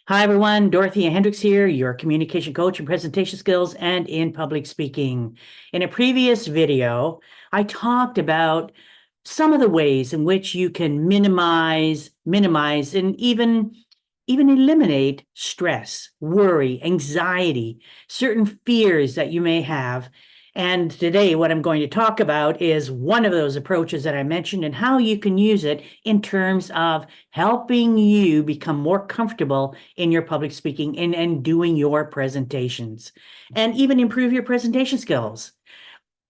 Hi, everyone. Dorothea Hendriks here, your communication coach in presentation skills and in public speaking. In a previous video, I talked about some of the ways in which you can minimize, and even eliminate stress, worry, anxiety, certain fears that you may have. And today, what I'm going to talk about is one of those approaches that I mentioned and how you can use it in terms of helping you become more comfortable in your public speaking and doing your presentations and even improve your presentation skills.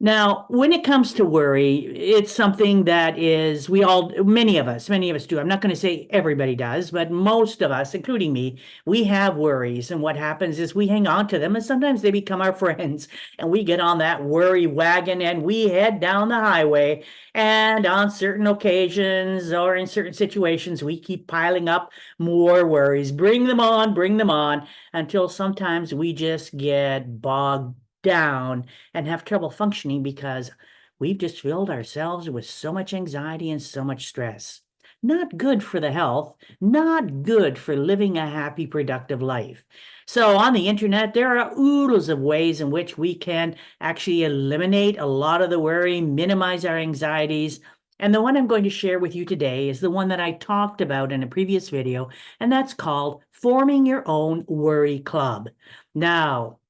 Now, when it comes to worry, it's something that is, many of us do. I'm not going to say everybody does, but most of us, including me, we have worries. And what happens is we hang on to them and sometimes they become our friends. And we get on that worry wagon and we head down the highway. And on certain occasions or in certain situations, we keep piling up more worries. Bring them on, until sometimes we just get bogged down and have trouble functioning because we've just filled ourselves with so much anxiety and so much stress. Not good for the health, not good for living a happy, productive life. So, on the internet, there are oodles of ways in which we can actually eliminate a lot of the worry, minimize our anxieties. And the one I'm going to share with you today is the one that I talked about in a previous video, and that's called forming your own worry club. Now,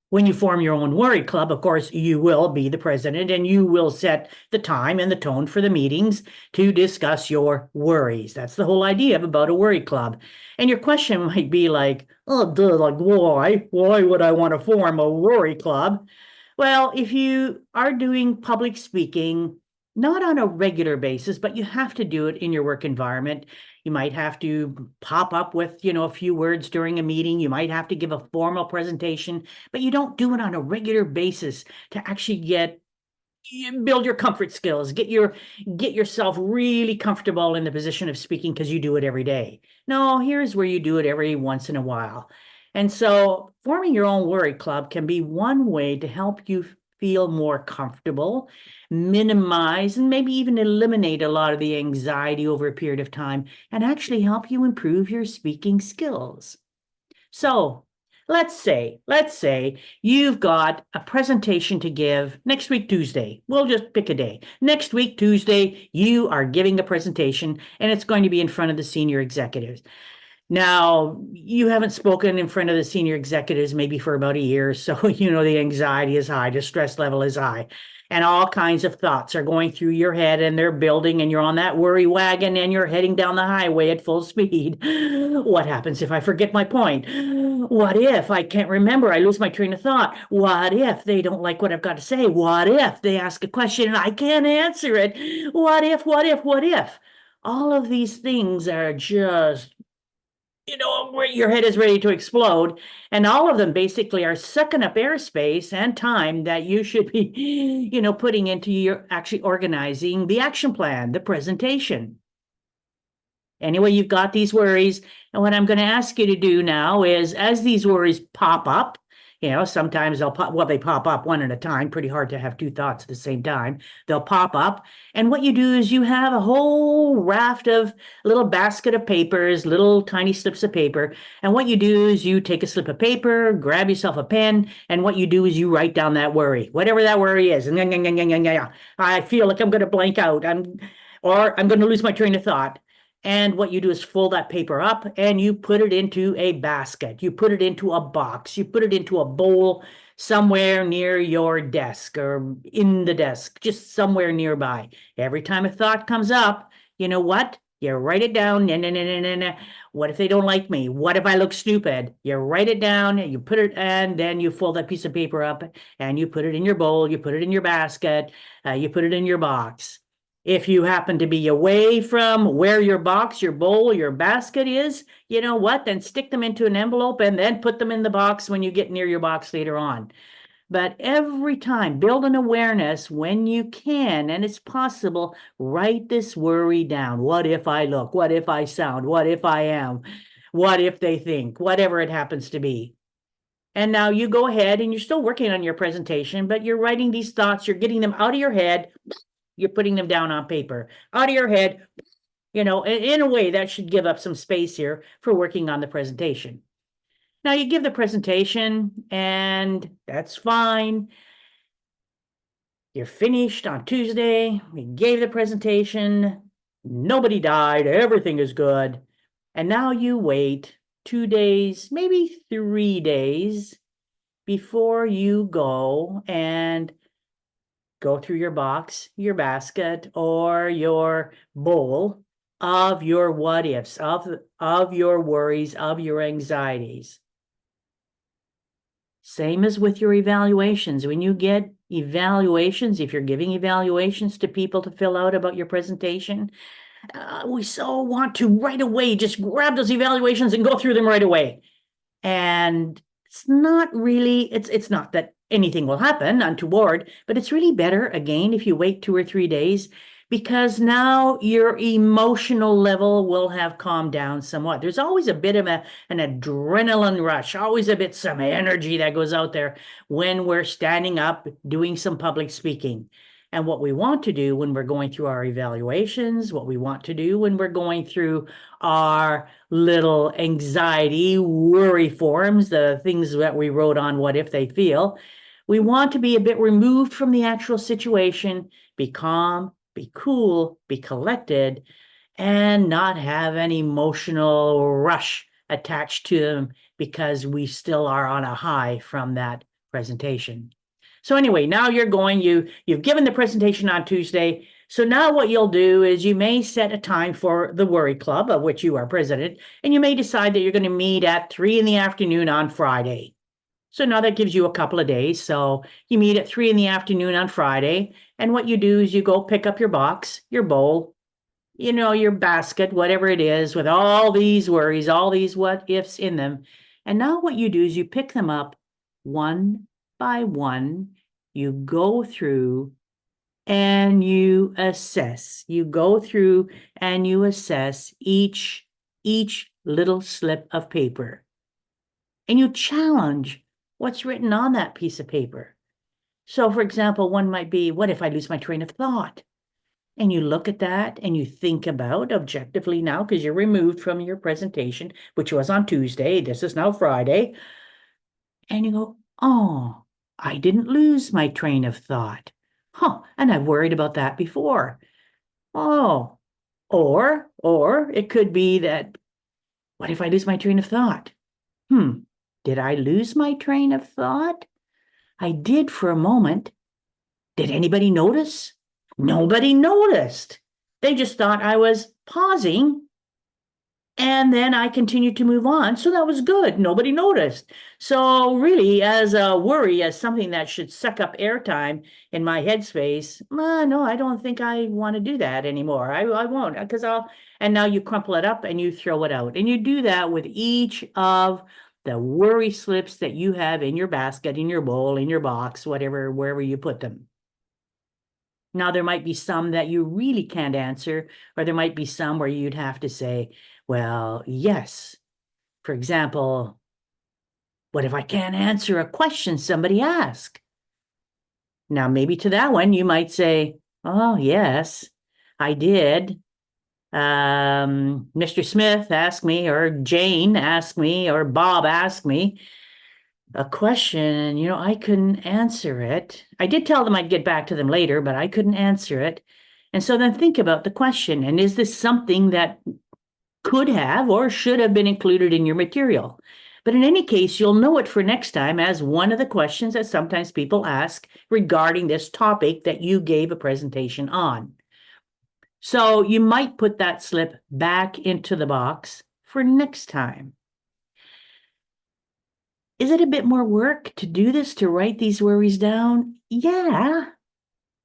when you form your own worry club, of course, you will be the president and you will set the time and the tone for the meetings to discuss your worries. That's the whole idea about a worry club. And your question might be like, oh, duh, like, why? Why would I want to form a worry club? Well, if you are doing public speaking, not on a regular basis, but you have to do it in your work environment. You might have to pop up with, a few words during a meeting. You might have to give a formal presentation, but you don't do it on a regular basis to actually build your comfort skills, get yourself really comfortable in the position of speaking because you do it every day. No, here's where you do it every once in a while. And so forming your own worry club can be one way to help you feel more comfortable, minimize, and maybe even eliminate a lot of the anxiety over a period of time, and actually help you improve your speaking skills. So let's say you've got a presentation to give next week, Tuesday. We'll just pick a day. Next week, Tuesday, you are giving a presentation and it's going to be in front of the senior executives. Now, you haven't spoken in front of the senior executives maybe for about a year, so the anxiety is high, the stress level is high, and all kinds of thoughts are going through your head and they're building, and you're on that worry wagon and you're heading down the highway at full speed. What happens if I forget my point? What if I can't remember? I lose my train of thought. What if they don't like what I've got to say? What if they ask a question and I can't answer it? What if? All of these things are just where your head is ready to explode. And all of them basically are sucking up airspace and time that you should be, putting into your actually organizing the action plan, the presentation. Anyway, you've got these worries. And what I'm going to ask you to do now is as these worries pop up, sometimes they pop up one at a time, pretty hard to have two thoughts at the same time. They'll pop up. And what you do is you have a whole raft of little basket of papers, little tiny slips of paper. And what you do is you take a slip of paper, grab yourself a pen, and what you do is you write down that worry, whatever that worry is. And I feel like I'm going to blank out. Or I'm going to lose my train of thought. And what you do is fold that paper up and you put it into a basket. You put it into a box. You put it into a bowl somewhere near your desk or in the desk, just somewhere nearby. Every time a thought comes up, you know what? You write it down. What if they don't like me? What if I look stupid? You write it down, you put it, and then you fold that piece of paper up and you put it in your bowl, you put it in your basket, you put it in your box. If you happen to be away from where your box, your bowl, your basket is, you know what? Then stick them into an envelope and then put them in the box when you get near your box later on. But every time, build an awareness when you can, and it's possible, write this worry down. What if I look? What if I sound? What if I am? What if they think? Whatever it happens to be. And now you go ahead and you're still working on your presentation, but you're writing these thoughts, you're getting them out of your head, you're putting them down on paper, out of your head, in a way that should give up some space here for working on the presentation. Now you give the presentation and that's fine. You're finished on Tuesday. We gave the presentation. Nobody died. Everything is good. And now you wait 2 days, maybe 3 days before you go and go through your box, your basket, or your bowl of your what ifs, of your worries, of your anxieties. Same as with your evaluations. When you get evaluations, if you're giving evaluations to people to fill out about your presentation, we so want to right away just grab those evaluations and go through them right away. And it's not really, it's not that anything will happen untoward, but it's really better, again, if you wait 2 or 3 days, because now your emotional level will have calmed down somewhat. There's always a bit of an adrenaline rush, always a bit some energy that goes out there when we're standing up doing some public speaking. And what we want to do when we're going through our evaluations, what we want to do when we're going through our little anxiety, worry forms, the things that we wrote on What If They Feel, we want to be a bit removed from the actual situation, be calm, be cool, be collected, and not have an emotional rush attached to them because we still are on a high from that presentation. So anyway, now you've given the presentation on Tuesday. So now what you'll do is you may set a time for the Worry Club, of which you are president, and you may decide that you're going to meet at 3 p.m. on Friday. So now that gives you a couple of days. So you meet at 3 p.m. on Friday, and what you do is you go pick up your box, your bowl, your basket, whatever it is, with all these worries, all these what ifs in them. And now what you do is you pick them up one by one. You go through and you assess. You go through and you assess each little slip of paper. And you challenge what's written on that piece of paper. So, for example, one might be, what if I lose my train of thought? And you look at that and you think about objectively now, because you're removed from your presentation, which was on Tuesday. This is now Friday. And you go, oh, I didn't lose my train of thought. And I've worried about that before. Oh, or it could be that, what if I lose my train of thought? Did I lose my train of thought? I did for a moment. Did anybody notice? Nobody noticed. They just thought I was pausing. And then I continued to move on. So that was good. Nobody noticed. So really, as a worry, as something that should suck up airtime in my headspace, no, I don't think I want to do that anymore. I won't, because and now you crumple it up and you throw it out. And you do that with each of the worry slips that you have in your basket, in your bowl, in your box, whatever, wherever you put them. Now, there might be some that you really can't answer, or there might be some where you'd have to say, well, yes. For example, what if I can't answer a question somebody asked? Now, maybe to that one, you might say, oh, yes, I did. Mr. Smith asked me, or Jane asked me, or Bob asked me a question, and, I couldn't answer it. I did tell them I'd get back to them later, but I couldn't answer it. And so then think about the question. And is this something that could have or should have been included in your material? But in any case, you'll know it for next time as one of the questions that sometimes people ask regarding this topic that you gave a presentation on. So you might put that slip back into the box for next time. Is it a bit more work to do this, to write these worries down? Yeah,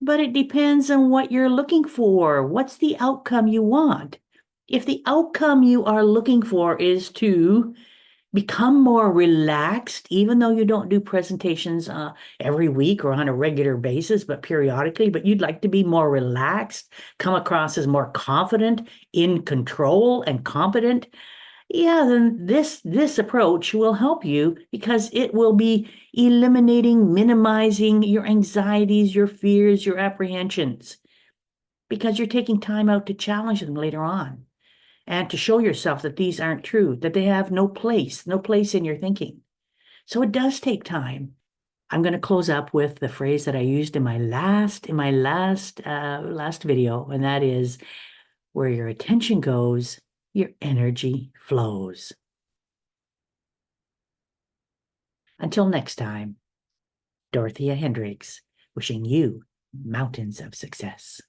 but it depends on what you're looking for. What's the outcome you want? If the outcome you are looking for is to become more relaxed, even though you don't do presentations every week or on a regular basis, but periodically, but you'd like to be more relaxed, come across as more confident, in control and competent, then this approach will help you, because it will be eliminating, minimizing your anxieties, your fears, your apprehensions. because you're taking time out to challenge them later on and to show yourself that these aren't true, that they have no place in your thinking. So it does take time. I'm going to close up with the phrase that I used in my last video, and that is, where your attention goes, your energy flows. Until next time, Dorothea Hendriks, wishing you mountains of success.